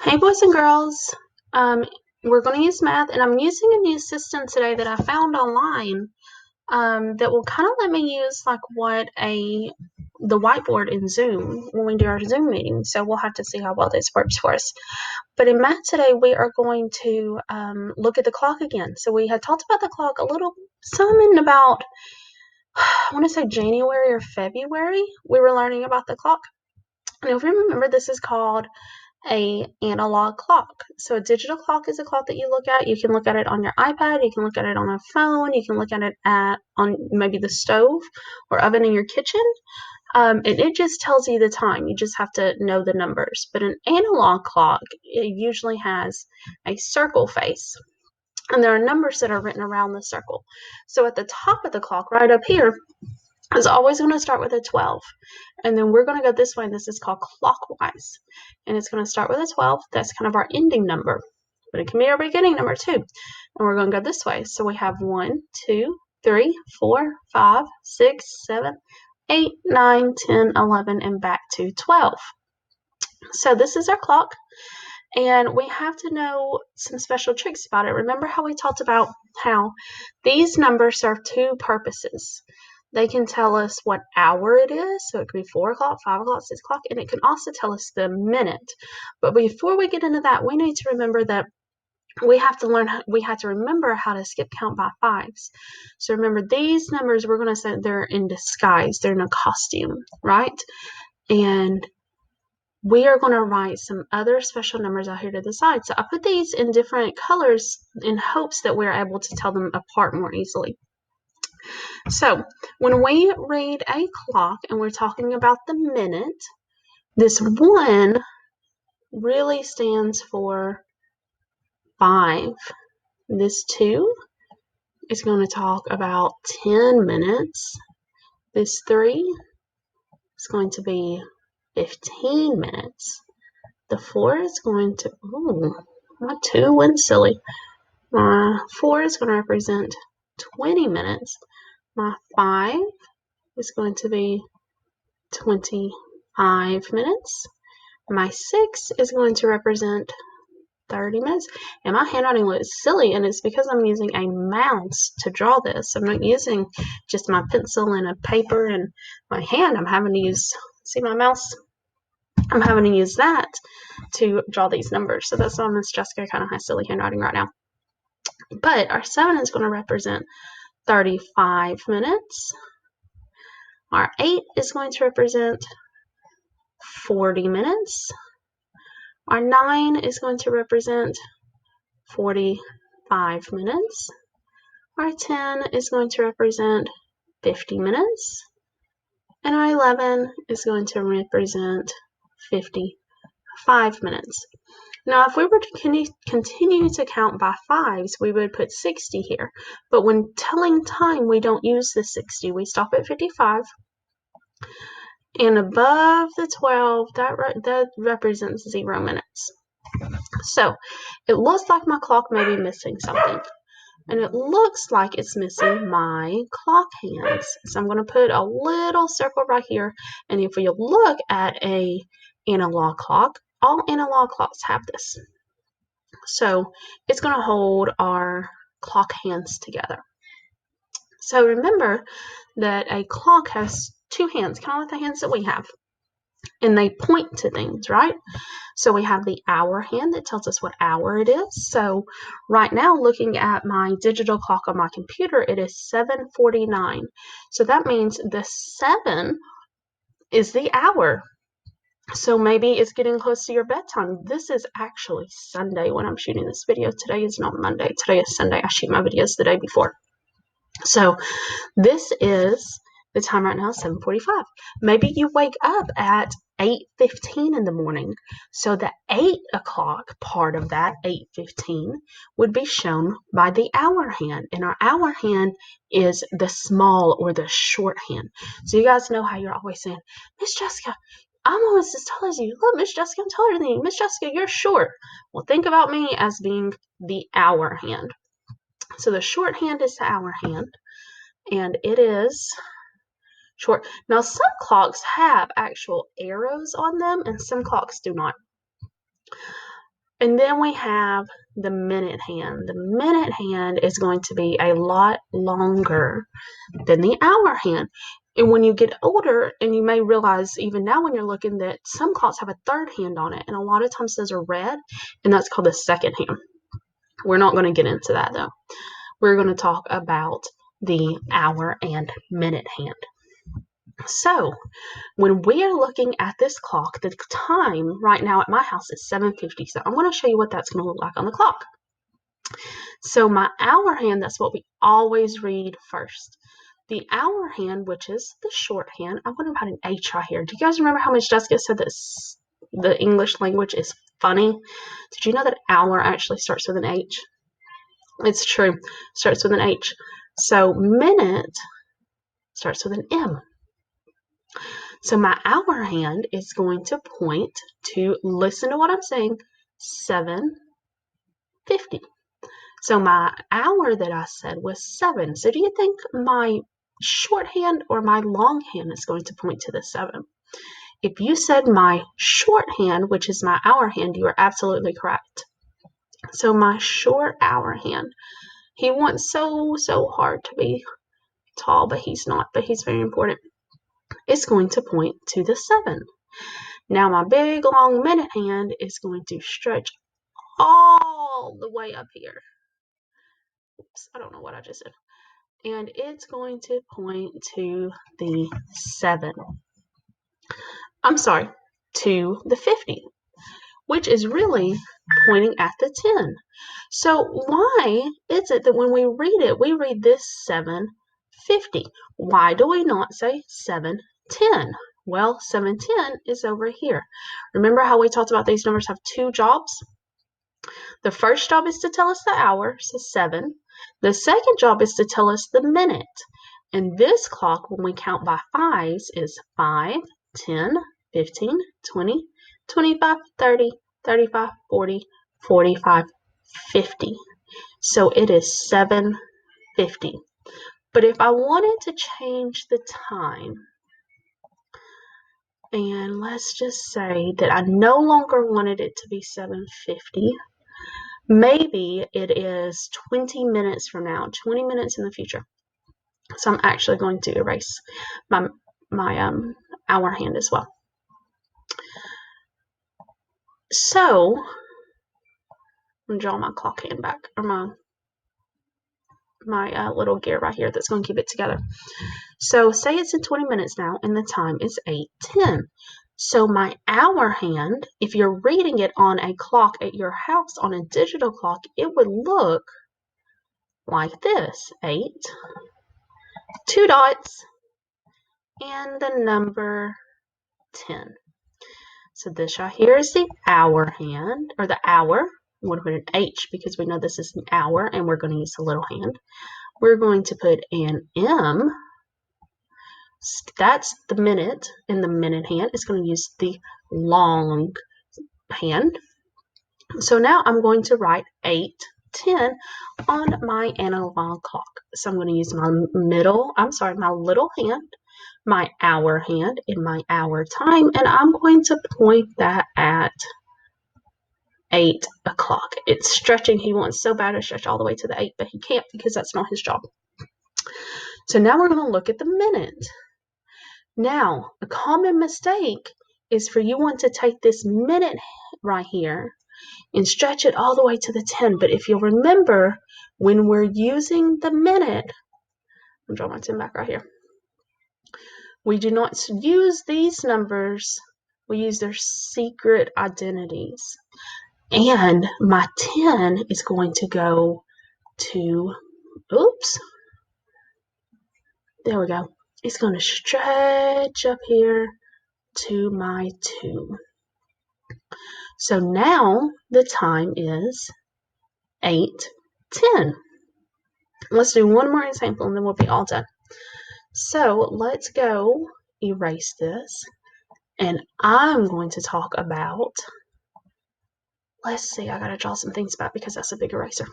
Hey boys and girls, um, we're going to use math, and I'm using a new system today that I found online that will kind of let me use like the whiteboard in Zoom when we do our Zoom meeting. So we'll have to see how well this works for us. But in math today, we are going to look at the clock again. So we had talked about the clock some in about I want to say January or February. We were learning about the clock, and if you remember, this is called a analog clock. So a digital clock is a clock that you look at. You can look at it on your iPad, you can look at it on a phone, you can look at it on maybe the stove or oven in your kitchen. And it just tells you the time. You just have to know the numbers. But an analog clock, it usually has a circle face. And there are numbers that are written around the circle. So at the top of the clock, right up here, is always going to start with a 12. And then we're going to go this way, and this is called clockwise. And it's going to start with a 12. That's kind of our ending number. But it can be our beginning number too. And we're going to go this way. So we have 1, 2, 3, 4, 5, 6, 7, 8, 9, 10, 11, and back to 12. So this is our clock. And we have to know some special tricks about it. Remember how we talked about how these numbers serve two purposes. They can tell us what hour it is, so it could be 4 o'clock, 5 o'clock, 6 o'clock, and it can also tell us the minute. But before we get into that, we need to remember that we have to remember how to skip count by fives. So remember, these numbers, we're going to say they're in disguise, they're in a costume, right? And we are going to write some other special numbers out here to the side. So I put these in different colors in hopes that we're able to tell them apart more easily. So when we read a clock and we're talking about the minute, this 1 really stands for 5. This 2 is going to talk about 10 minutes. This 3 is going to be 15 minutes. The 4 is going to, my 2 went silly. My 4 is going to represent 20 minutes. My 5 is going to be 25 minutes. My 6 is going to represent 30 minutes. And my handwriting looks silly, and it's because I'm using a mouse to draw this. I'm not using just my pencil and a paper and my hand. I'm having to use, see my mouse? I'm having to use that to draw these numbers. So that's why Miss Jessica kind of has silly handwriting right now. But our 7 is going to represent 35 minutes. Our 8 is going to represent 40 minutes. Our 9 is going to represent 45 minutes. Our 10 is going to represent 50 minutes. And our 11 is going to represent 55 minutes. Now, if we were to continue to count by fives, we would put 60 here. But when telling time, we don't use the 60. We stop at 55. And above the 12, that represents 0 minutes. So it looks like my clock may be missing something. And it looks like it's missing my clock hands. So I'm going to put a little circle right here. And if you look at an analog clock, all analog clocks have this. So it's going to hold our clock hands together. So remember that a clock has 2 hands, kind of like the hands that we have. And they point to things, right? So we have the hour hand that tells us what hour it is. So right now, looking at my digital clock on my computer, it is 7:49. So that means the 7 is the hour. So maybe it's getting close to your bedtime. This is actually Sunday when I'm shooting this video. Today is not Monday. Today is Sunday. I shoot my videos the day before. So this is the time right now, 7:45. Maybe you wake up at 8:15 in the morning. So the 8 o'clock part of that, 8:15, would be shown by the hour hand. And our hour hand is the small or the short hand. So you guys know how you're always saying, Miss Jessica, I'm almost as tall as you. Look, Miss Jessica, I'm taller than you. Miss Jessica, you're short. Well, think about me as being the hour hand. So the short hand is the hour hand, and it is short. Now, some clocks have actual arrows on them, and some clocks do not. And then we have the minute hand. The minute hand is going to be a lot longer than the hour hand. And when you get older, and you may realize even now when you're looking that some clocks have a third hand on it, and a lot of times those are red, and that's called the second hand. We're not going to get into that though. We're going to talk about the hour and minute hand. So when we are looking at this clock, the time right now at my house is 7:50. So I'm going to show you what that's going to look like on the clock. So my hour hand, that's what we always read first. The hour hand, which is the shorthand, I'm going to put an H right here. Do you guys remember how much Jessica said that the English language is funny? Did you know that hour actually starts with an H? It's true. Starts with an H. So minute starts with an M. So my hour hand is going to point to, listen to what I'm saying, 7:50. So my hour that I said was 7. So do you think my shorthand or my longhand is going to point to the 7? If you said my shorthand, which is my hour hand, you are absolutely correct. So my short hour hand, he wants so hard to be tall, but he's not, but he's very important. It's going to point to the 7. Now my big long minute hand is going to stretch all the way up here. Oops, I don't know what I just said. And it's going to point to the 7. I'm sorry, to the 50, which is really pointing at the 10. So why is it that when we read this 7:50? Why do we not say 7:10? Well, 7:10 is over here. Remember how we talked about these numbers have 2 jobs? The first job is to tell us the hour, so 7. The second job is to tell us the minute. And this clock, when we count by 5s, is 5, 10, 15, 20, 25, 30, 35, 40, 45, 50. So it is 7:50. But if I wanted to change the time, and let's just say that I no longer wanted it to be 7:50, maybe it is 20 minutes from now, 20 minutes in the future. So I'm actually going to erase my hour hand as well. So I'm gonna draw my clock hand back, or my little gear right here that's going to keep it together. So say it's in 20 minutes now, and the time is 8:10. So my hour hand, if you're reading it on a clock at your house, on a digital clock, it would look like this: 8, 2 dots, and the number 10. So this right here is the hour hand, or the hour. I'm going to put an H because we know this is an hour, and we're going to use the little hand. We're going to put an M. That's the minute, and the minute hand is going to use the long hand. So now I'm going to write 8:10 on my analog clock. So I'm going to use my little hand, my hour hand, and my hour time, and I'm going to point that at 8 o'clock. It's stretching. He wants so bad to stretch all the way to the 8, but he can't because that's not his job. So now we're going to look at the minute. Now, a common mistake is for you want to take this minute right here and stretch it all the way to the 10. But if you'll remember, when we're using the minute, I'm drawing my 10 back right here. We do not use these numbers. We use their secret identities. And my 10 is going to go to, oops, there we go. It's going to stretch up here to my 2. So now the time is 8:10. Let's do one more example and then we'll be all done. So let's go erase this. And I'm going to talk about, let's see, I got to draw some things back because that's a big eraser.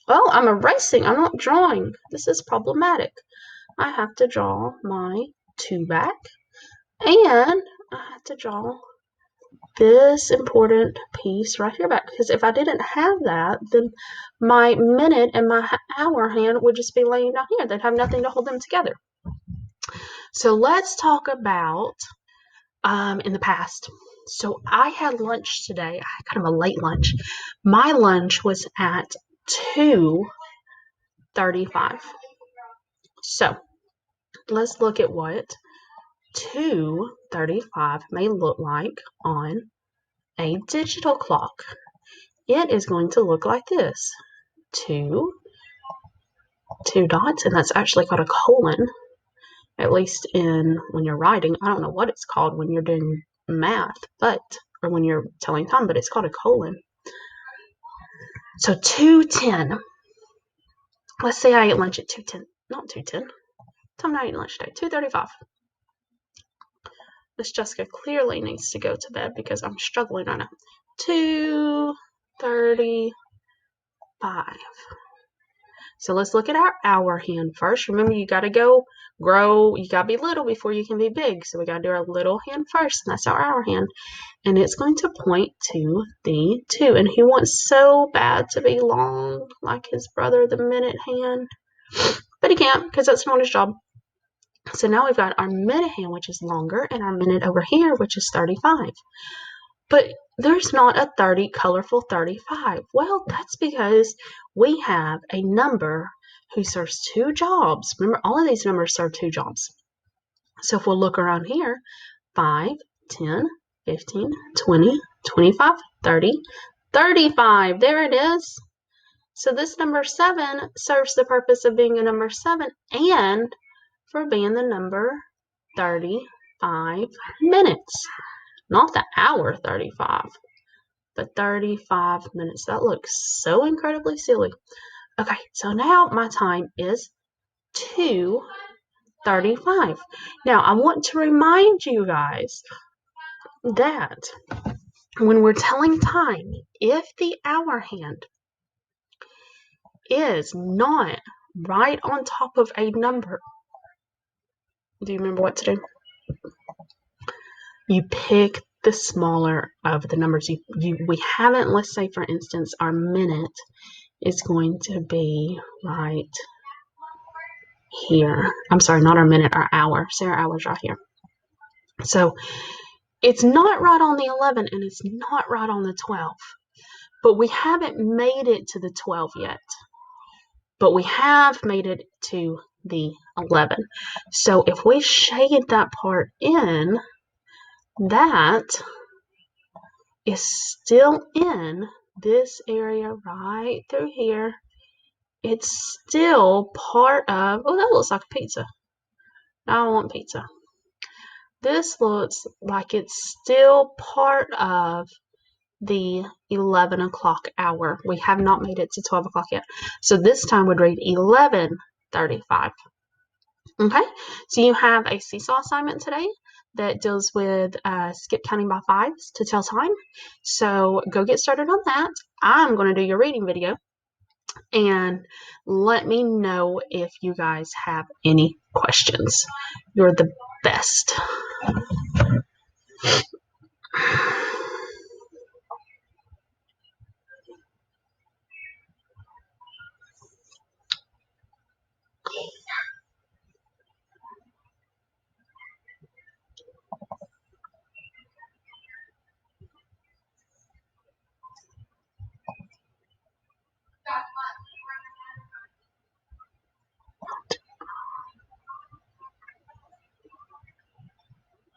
Oh, I'm erasing. I'm not drawing. This is problematic. I have to draw my 2 back. And I have to draw this important piece right here back, because if I didn't have that, then my minute and my hour hand would just be laying down here. They'd have nothing to hold them together. So let's talk about in the past. So I had lunch today. I had kind of a late lunch. My lunch was at 2:35. So let's look at what 2:35 may look like on a digital clock. It is going to look like this. Two dots, and that's actually called a colon, at least when you're writing. I don't know what it's called when you're doing math, or when you're telling time, but it's called a colon. So 2:10. Let's say I ate lunch at 2:10. Not 2:10. Time did I eat lunch today? 2:35. Miss Jessica clearly needs to go to bed because I'm struggling right now. 2:35. So let's look at our hour hand first. Remember, you got to grow. You got to be little before you can be big. So we got to do our little hand first, and that's our hour hand. And it's going to point to the 2. And he wants so bad to be long like his brother, the minute hand. But he can't because that's not his job. So now we've got our minute hand, which is longer, and our minute over here, which is 35. But there's not a colorful 35. Well, that's because we have a number who serves 2 jobs. Remember, all of these numbers serve 2 jobs. So if we'll look around here, 5, 10, 15, 20, 25, 30, 35. There it is. So this number 7 serves the purpose of being a number 7 and for being the number 35 minutes. Not the hour 35, but 35 minutes. That looks so incredibly silly. Okay, so now my time is 2:35. Now, I want to remind you guys that when we're telling time, if the hour hand is not right on top of a number, do you remember what to do? You pick the smaller of the numbers. We haven't, let's say for instance, our minute is going to be right here. I'm sorry, not our minute, our hour. Say our hour's right here. So it's not right on the 11 and it's not right on the 12. But we haven't made it to the 12 yet. But we have made it to the 11. So if we shade that part in, that is still in this area right through here. It's still part of, oh, that looks like a pizza. I don't want pizza. This looks like it's still part of the 11 o'clock hour. We have not made it to 12 o'clock yet. So this time would read 11:35. Okay, so you have a seesaw assignment today that deals with skip counting by 5s to tell time. So go get started on that. I'm going to do your reading video. And let me know if you guys have any questions. You're the best.